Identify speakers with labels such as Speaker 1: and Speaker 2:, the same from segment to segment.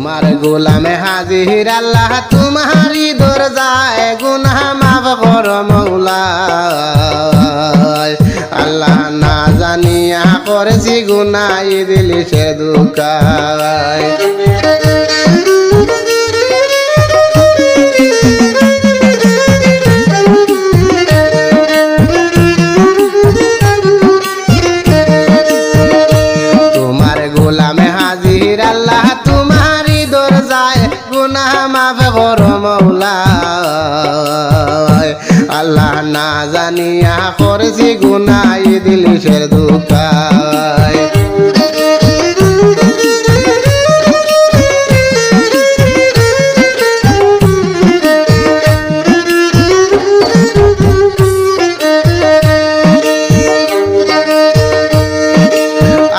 Speaker 1: তোমার গোলামে হাজির আল্লাহ তোমারি দরজায় গুনাহ মাফ করো মৌলা আল্লাহ না জানিয়া করেছি গুনাহ ইবলিসের ধোঁকায় তোমার গোলামে হাজির আল্লাহ তোমারি দরজায় গুনাহ মাফ করো মৌলা আল্লাহ না জানিয়া করেছি গুনাহ ইবলিসের ধোঁকায়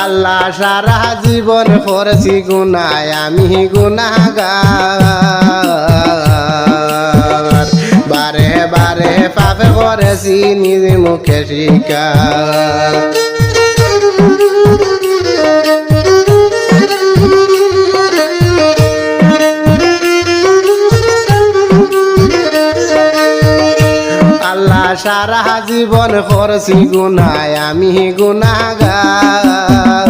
Speaker 1: আল্লাহ সারা জীবন করেছি গুনাহ আমি গুনাহগার বারে বারে পাপ করেছি নিজ মুখে স্বীকার আল্লাহ সারা জীবন করেছি গুনাহ আমি গুনাহগার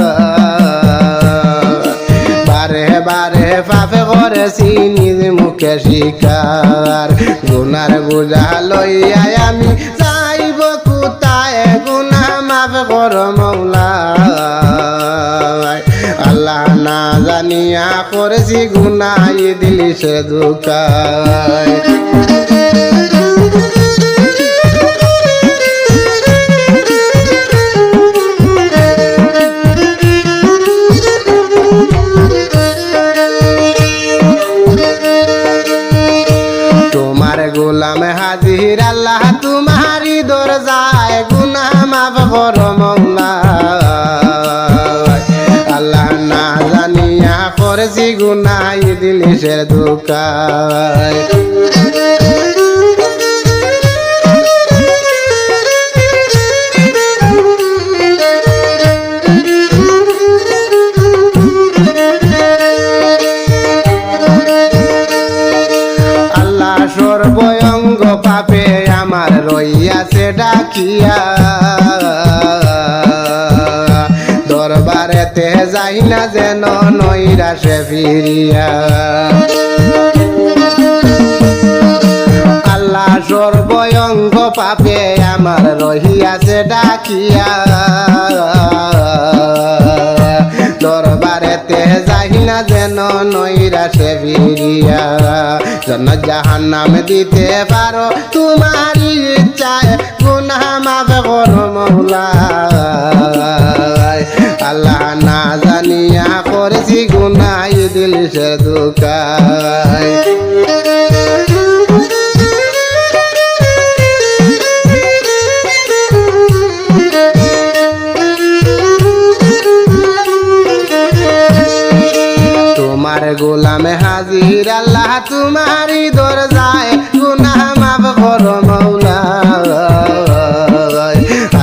Speaker 1: বারে বারে পাপে করেছি নিজ মুখে স্বীকার গুনার বোঝা লইয়া আমি যাইব কোথায় গুনাহ মাফ করো মৌলা আল্লাহ না জানিয়া করেছি গুনাহ ইবলিসের ধোঁকায় তোমার গোলামে হাজির আল্লাহ তোমারি দরজায় গুনাহ মাফ করো মৌলা আল্লাহ না জানিয়া করেছি গুনাহ ইবলিসের ধোঁকায় সর্বঙ্গ পাপে আমার রইয়াছে ডাকিয়া দরবারেতে যাই না যেন নৈরাশে ফিরিয়া আল্লাহ সর্বঙ্গ পাপে আমার রহিয়াছে ডাকিয়া দরবারেতে যাই না যেন নৈরাশে ফিরিয়া যেন জাহান্নাম দিতে পারো তোমারি ইচ্ছায় গুনাহ মাফ করো মৌলা আল্লাহ না জানিয়া করেছি গুনাহ ইবলিসের ধোঁকায় তোমার গোলামে হাজির আল্লাহ তোমারি দরজায় গুনাহ মাফ করো মৌলা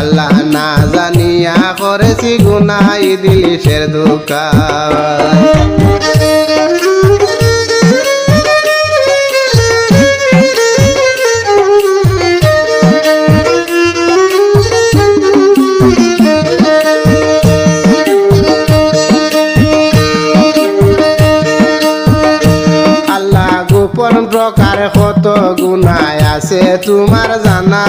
Speaker 1: আল্লাহ না জানিয়া করেছি গুনাহ ইবলিসের ধোঁকায় কোন প্রকার কত গুনাহ আছে তোমার জানা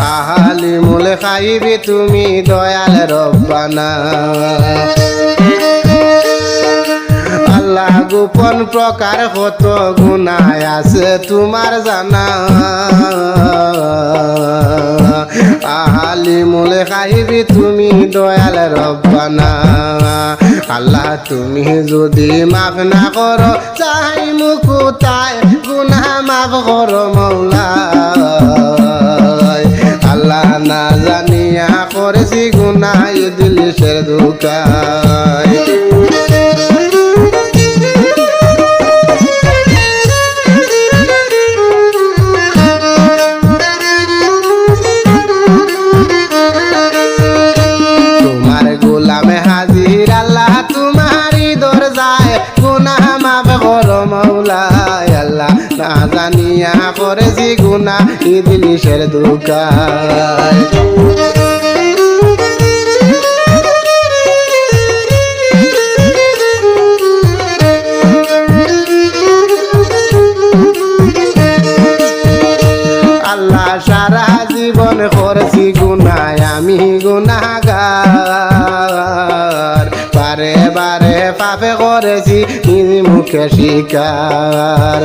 Speaker 1: আহালিমুল গায়বি তুমি দয়াল রব্বানা আল্লাহ গোপন প্রকার কত গুনাহ আছে তোমার জানা আহালিমুল গায়বি তুমি দয়াল রব্বানা আল্লাহ তুমি যদি মাফ না করো চাই মুকুতায় গুনাহ মাফ করো মৌলা আল্লাহ না জানিয়া করেছি গুনাহ ইবলিসের ধোঁকায় তোমার গোলামে হাজির আল্লাহ গুনাহ মাফ করো মৌলা আল্লাহ না জানিয়া করেছি গুনাহ ইবলিসের ধোঁকায় আল্লাহ সারা জীবন করেছি গুনাহ আমি গুনাহগার বারে বারে পাপে করেছি নিজ মুখে স্বীকার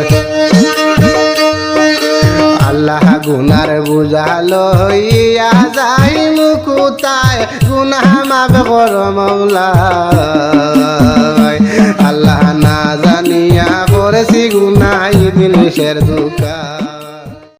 Speaker 1: আল্লাহ গুনার বুঝালো ইয়া যাই মুকুতায় গুনাহ মাফ করো মৌলা আল্লাহ না জানিয়া করেছি গুনাহ ইবলিসের ধোঁকায়